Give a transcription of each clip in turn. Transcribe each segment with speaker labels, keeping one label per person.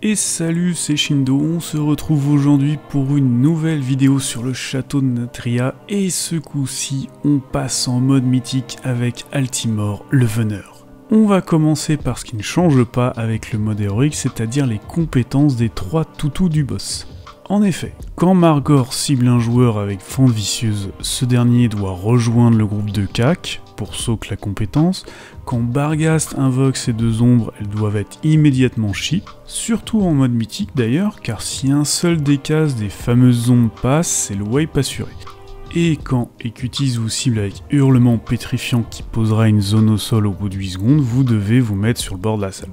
Speaker 1: Et salut, c'est Shindo, on se retrouve aujourd'hui pour une nouvelle vidéo sur le château de Natria, et ce coup-ci, on passe en mode mythique avec Altimor, le veneur. On va commencer par ce qui ne change pas avec le mode héroïque, c'est-à-dire les compétences des 3 toutous du boss. En effet, quand Margor cible un joueur avec fente vicieuse, ce dernier doit rejoindre le groupe de CAC, pour soak la compétence. Quand Barghast invoque ces 2 ombres, elles doivent être immédiatement chip, surtout en mode mythique d'ailleurs, car si un seul des cases des fameuses ombres passe, c'est le wipe assuré. Et quand Ecutis vous cible avec hurlement pétrifiant qui posera une zone au sol au bout de 8 secondes, vous devez vous mettre sur le bord de la salle.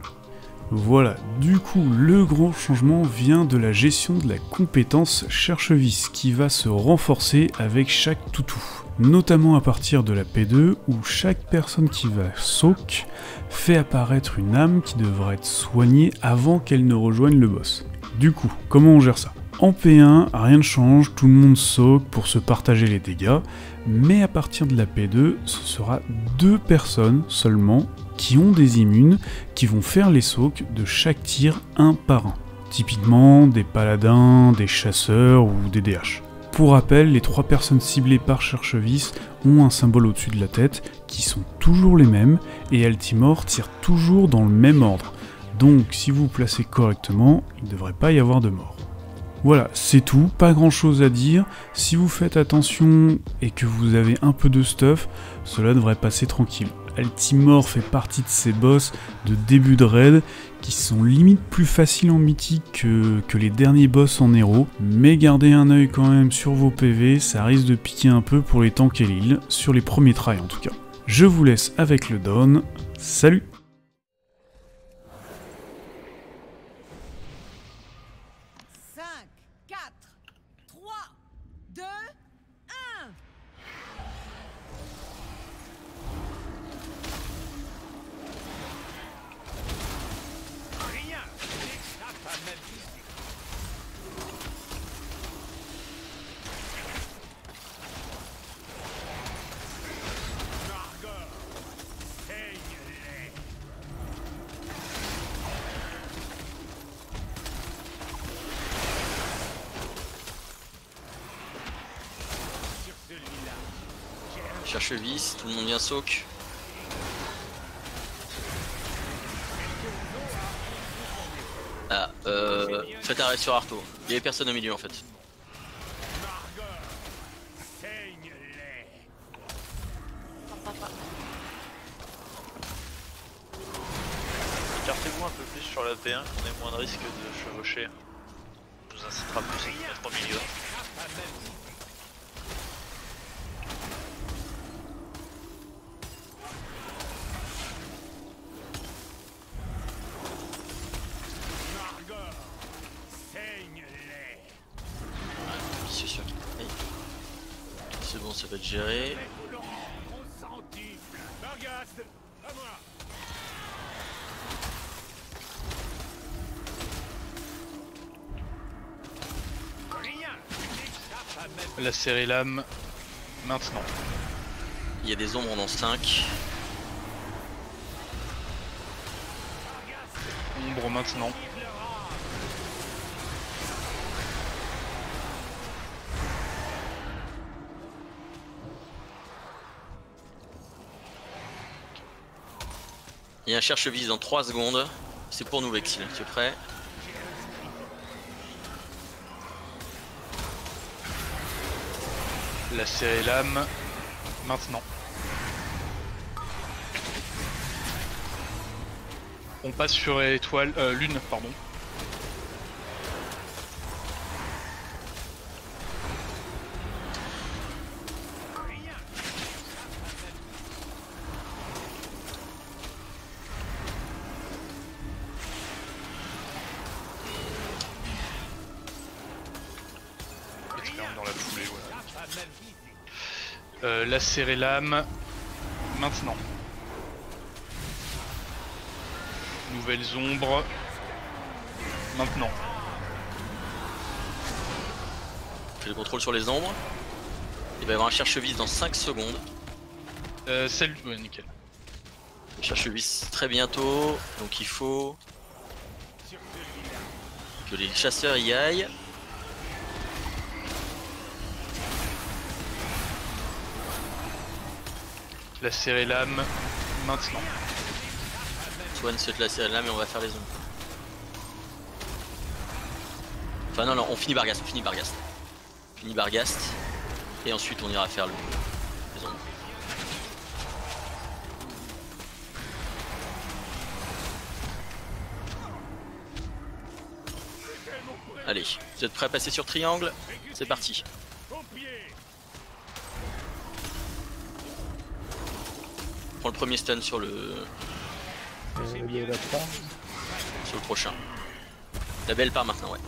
Speaker 1: Voilà, du coup, le grand changement vient de la gestion de la compétence Cherche-Vis, qui va se renforcer avec chaque toutou. Notamment à partir de la P2, où chaque personne qui va soak fait apparaître une âme qui devra être soignée avant qu'elle ne rejoigne le boss. Du coup, comment on gère ça ? En P1, rien ne change, tout le monde soak pour se partager les dégâts, mais à partir de la P2, ce sera 2 personnes seulement qui ont des immunes qui vont faire les soaks de chaque tir un par un. Typiquement des paladins, des chasseurs ou des DH. Pour rappel, les 3 personnes ciblées par Cherche-Vis ont un symbole au-dessus de la tête qui sont toujours les mêmes et Altimor tire toujours dans le même ordre. Donc si vous placez correctement, il ne devrait pas y avoir de mort. Voilà, c'est tout, pas grand chose à dire. Si vous faites attention et que vous avez un peu de stuff, cela devrait passer tranquille. Altimor fait partie de ces boss de début de raid qui sont limite plus faciles en mythique que les derniers boss en héros, mais gardez un œil quand même sur vos PV, ça risque de piquer un peu pour les tanks et l'île, sur les premiers tries en tout cas. Je vous laisse avec le down, salut!
Speaker 2: Cherche-Vis, tout le monde vient soak. Ah, faites arrêt sur Arto. Il y avait personne au milieu en fait.
Speaker 3: Écartez-vous un peu plus sur la P1, qu'on ait moins de risque de chevaucher. Ça nous incitera plus à nous mettre au milieu.
Speaker 2: C'est bon, ça va être géré.
Speaker 3: La série lame maintenant.
Speaker 2: Il y a des ombres dans 5.
Speaker 3: Ombre maintenant.
Speaker 2: Il y a un Cherche-Vis dans 3 secondes. C'est pour nous Vexil, tu es prêt?
Speaker 3: La série lame maintenant. On passe sur étoile, lune, pardon. Dans la foulée, ouais. La série lame maintenant. Nouvelles ombres maintenant.
Speaker 2: Fais le contrôle sur les ombres. Il va y avoir un Cherche-Vis dans 5 secondes.
Speaker 3: Salut, ouais, nickel.
Speaker 2: Cherche-Vis très bientôt, donc il faut Que les chasseurs y aillent.
Speaker 3: La serrer l'âme maintenant.
Speaker 2: Swan se laisser là, mais on va faire les ombres. Enfin non, non, on finit Barghast, On finit Barghast. Et ensuite on ira faire les ombres. Allez, vous êtes prêts à passer sur triangle? C'est parti. Prends le premier stun sur le prochain. La belle part maintenant, ouais.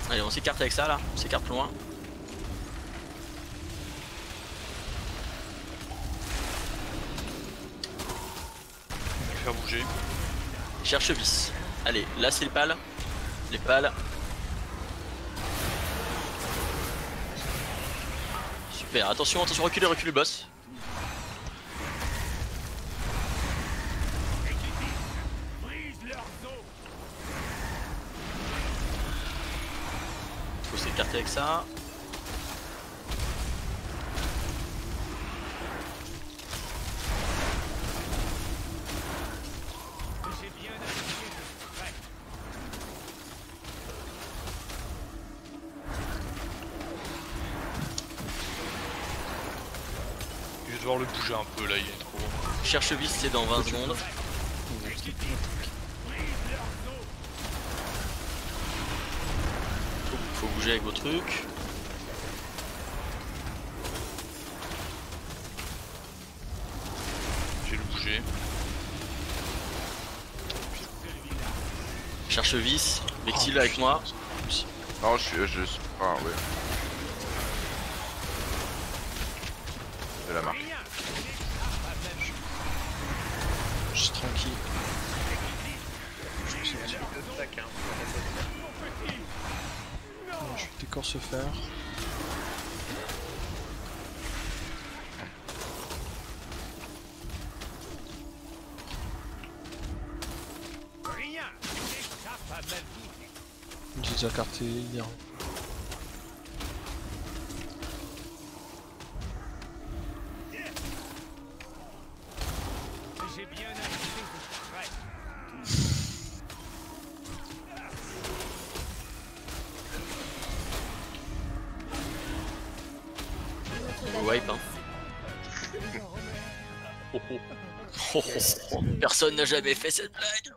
Speaker 2: Allez, on s'écarte avec ça là, on s'écarte loin.
Speaker 3: Je vais faire bouger.
Speaker 2: Cherche vis. Allez, là c'est les pales. Les pales. Super, attention, attention, reculez, reculez le boss. Faut s'écarter avec ça.
Speaker 3: Je vais devoir le bouger un peu là, il est trop.
Speaker 2: Cherche vis, c'est dans 20 secondes. Faut bouger avec vos trucs.
Speaker 3: Je vais le bouger.
Speaker 2: Cherche vis. Vexil avec moi.
Speaker 4: Non, je suis pas, ouais. De la marque.
Speaker 5: Juste tranquille. Je vais décor se faire. J'ai déjà carté hier.
Speaker 2: Wipe hein. Oh, oh. Oh, oh, oh. Personne n'a jamais fait cette blague.